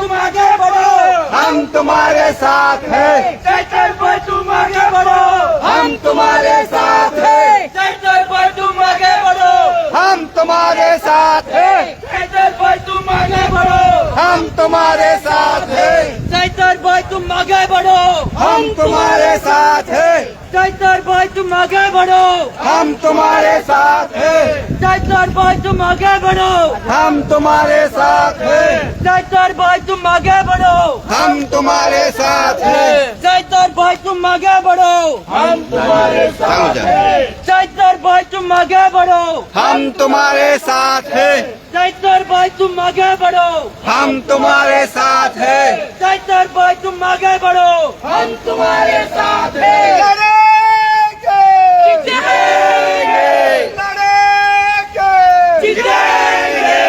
तुम आगे बढ़ो, हम तुम्हारे साथ हैं। चैतर भाई तुम आगे बढ़ो, हम तुम्हारे साथ हैं। चैतर भाई तुम आगे बढ़ो, हम तुम्हारे साथ हैं। चैतर भाई तुम आगे बढ़ो, हम तुम्हारे साथ हैं। चैतर भाई तुम आगे बढ़ो, हम तुम्हारे साथ हैं। चैतर भाई तुम आगे बढ़ो, हम तुम्हारे साथ हैं। चैतर भाई तुम आगे बढ़ो, हम तुम्हारे साथ हैं। चैतर भाई तुम आगे बढ़ो, हम तुम्हारे साथ हैं। चैतर भाई तुम आगे बढ़ो, हम तुम्हारे साथ हैं। चैतर भाई तुम आगे बढ़ो, हम तुम्हारे साथ हैं। चैतर भाई तुम आगे बढ़ो, हम तुम्हारे साथ हैं। चैतर भाई तुम आगे बढ़ो, हम तुम्हारे साथ हैं। जीतेंगे, जीतेंगे,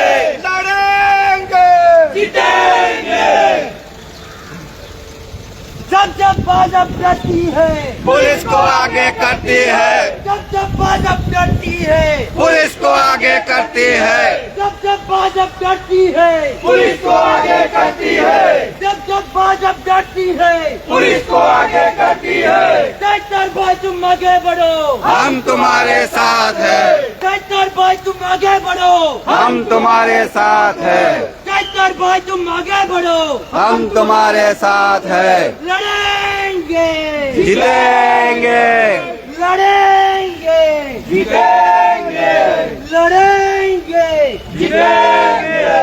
जीतेंगे। जब जब भाजपा डरती है, पुलिस को आगे करती है। जब जब भाजपा डरती है, पुलिस को आगे करती है। जब जब भाजपा डरती है, पुलिस को आगे करती है। जब जब भाजपा डरती है, पुलिस को आगे करती है। चैतर भाई तुम आगे बढ़ो, हम तुम्हारे साथ हैं। चैतर भाई तुम आगे बढ़ो, हम तुम्हारे साथ हैं। चैतर भाई तुम आगे बढ़ो, हम तुम्हारे साथ हैं। लड़ेंगे, जीतेंगे, लड़ेंगे, जीतेंगे, लड़ेंगे, जीतेंगे।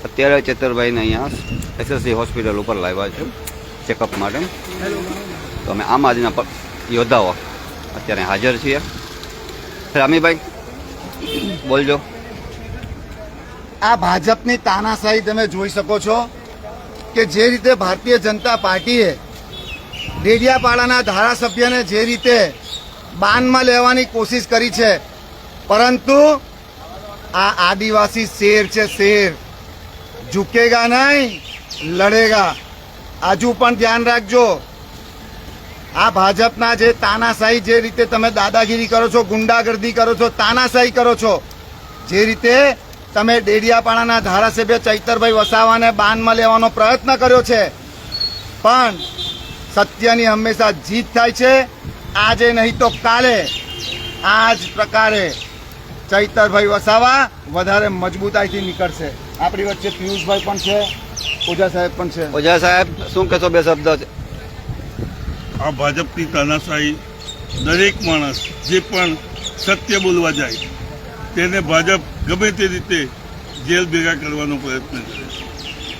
અત્યારે ચેતરભાઈને અહીંયા એસએસસી હોસ્પિટલ ઉપર લાવ્યા છે ચેકઅપ માટે. તો અમે આમ આજના યોદ્ધાઓ અત્યારે હાજર છીએ. રામીભાઈ બોલજો. આ ભાજપની તાનાશાહી તમે જોઈ શકો છો કે જે રીતે ભારતીય જનતા પાર્ટીએ ડેડિયાપાડાના ધારાસભ્યને જે રીતે બાનમાં લેવાની કોશિશ કરી છે, પરંતુ આ આદિવાસી શેર છે, શેર ઝુકેગા નહીં, લડેગા. હજુ પણ ધ્યાન રાખજો. આ ભાજપના જે તાનાશાહી, જે રીતે તમે દાદાગીરી કરો છો, ગુંડાગર્દી કરો છો, તાનાશાહી કરો છો, જે રીતે તમે ડેડિયાપાડાના ધારાસભ્ય ચૈતરભાઈ વસાવાને બાનમાં લેવાનો પ્રયત્ન કર્યો છે, પણ સત્યની હંમેશા જીત થાય છે. આજે નહીં તો કાલે આ જ પ્રકારે ચૈતરભાઈ વસાવા વધારે મજબૂતાઈથી નીકળશે. આપણી વચ્ચે પિયુષભાઈ પણ છે, ઓઝા સાહેબ પણ છે. ઓઝા સાહેબ શું કહેશો બે શબ્દ? આ ભાજપની તાનાશાહી, દરેક માણસ જે પણ સત્ય બોલવા જાય તેને ભાજપ ગમે તે રીતે જેલ ભેગા કરવાનો પ્રયત્ન કરે છે.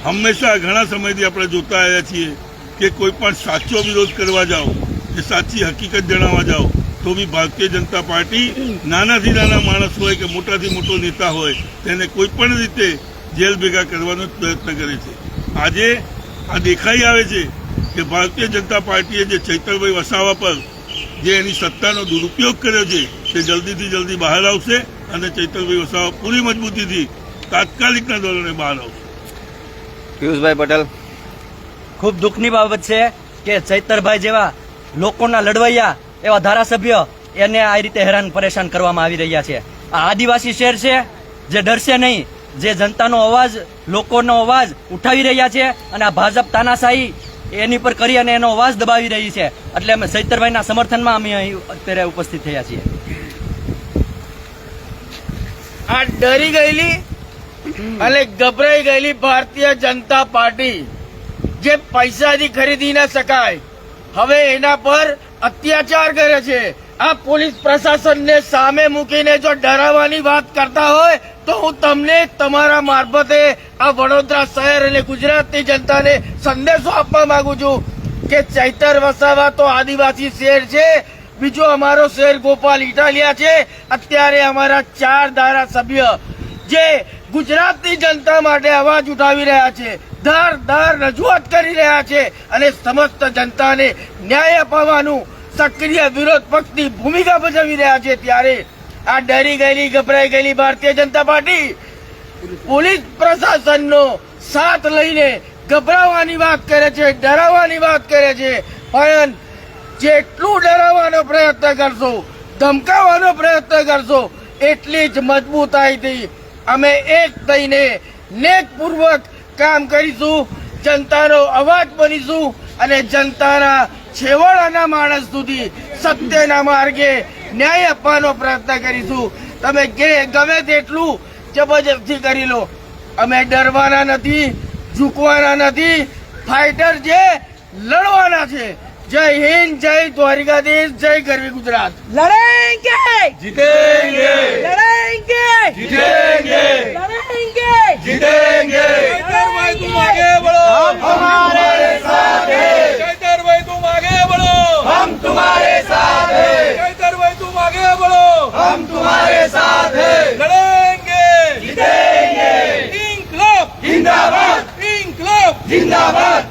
હંમેશા ઘણા સમયથી આપણે જોતા આવ્યા છીએ કે કોઈ પણ સાચો વિરોધ કરવા જાઓ કે સાચી હકીકત જણાવવા જાઓ તો બી ભારતીય જનતા પાર્ટી નાનાથી નાના માણસ હોય કે મોટાથી મોટો નેતા હોય તેને કોઈ પણ રીતે જેલ ભેગા કરવાનો જ પ્રયત્ન કરે છે. આજે આ દેખાઈ આવે છે કે ભારતીય જનતા પાર્ટીએ જે ચૈતરભાઈ વસાવા પર જે એની સત્તાનો દુરુપયોગ કર્યો છે તે જલ્દીથી જલ્દી બહાર આવશે અને ચૈતરભાઈ વસાવા પૂરી મજબૂતીથી તાત્કાલિકના ધોરણે બહાર આવશે. પિયુષભાઈ પટેલ. ખૂબ દુઃખની બાબત છે કે ચૈતરભાઈ જેવા લોકોના લડવૈયા એવા ધારાસભ્ય એને આ રીતે હેરાન પરેશાન કરવામાં આવી રહ્યા છે. આ આદિવાસી શહેર છે જે ડરશે નહીં, જે જનતાનો અવાજ, લોકોનો અવાજ ઉઠાવી રહ્યા છે, અને આ ભાજપ તાનાશાહી એની પર કરી અને એનો અવાજ દબાવી રહી છે. એટલે અમે ચૈતરભાઈના સમર્થનમાં અમે અહીં અત્યારે ઉપસ્થિત થયા છીએ. આ ડરી ગયેલી અને ગભરાઈ ગયેલી ભારતીય જનતા પાર્ટી જે પૈસાથી ખરીદી ન શકાય, હવે એના પર અત્યાચાર કરે છે. આ પોલીસ પ્રશાસનને સામે મૂકીને જો ડરાવવાની વાત કરતા હોય તો હું તમને તમારા મારફતે આ વડોદરા શહેર અને ગુજરાતની જનતાને સંદેશો આપવા માંગુ છું કે ચૈતર વસાવા તો આદિવાસી શેર છે, બીજો અમારો શેર ગોપાલ ઇટાલિયા છે. અત્યારે અમારા 4 ધારાસભ્ય જે ગુજરાતની જનતા માટે અવાજ ઉઠાવી રહ્યા છે, ધાર રજૂઆત કરી રહ્યા છે અને સમસ્ત જનતાને ન્યાય અપાવવાનું સક્રિય વિરોધ પક્ષની ભૂમિકા ભજવી રહ્યા છે. ત્યારે આ ડરી ગયેલી, ગભરાઈ ગયેલી ભારતીય જનતા પાર્ટી પોલીસ પ્રશાસનનો સાથ લઈને ગભરાવાની વાત કરે છે, ડરાવવાની વાત કરે છે. પણ જેટલું ડરાવવાનો પ્રયત્ન કરશો, ધમકાવવાનો પ્રયત્ન કરશો, એટલી જ મજબૂતાઈથી અમે એક થઈને નેકપૂર્વક કામ કરીશું, જનતાનો અવાજ બનીશું અને જનતાના છેવાડાના માણસ સુધી સત્યના માર્ગે ન્યાય આપવાનો પ્રયત્ન કરીશું. તમે ગમે તેટલું જબરજસ્તી કરી લો, અમે ડરવાના નથી, ઝૂકવાના નથી. ફાઇટર છે, લડવાના છે. જય હિન્દ, જય દ્વારિકાધીશ, જય ગરવી ગુજરાત. लड़ेंगे જીતેંગે, लड़ेंगे જીતેંगे, लड़ेंगे જીતેंगे. चैतर भाई तुम आगे बढ़ो, हम तुम्हारे साथ हैं, चैतर भाई तुम आगे बढ़ो, हम तुम्हारे साथ हैं, चैतर भाई तुम आगे बढ़ो, हम तुम्हारे साथ हैं. लड़ेंगे जीतेंगे. इंकलाब जिंदाबाद, इंकलाब जिंदाबाद.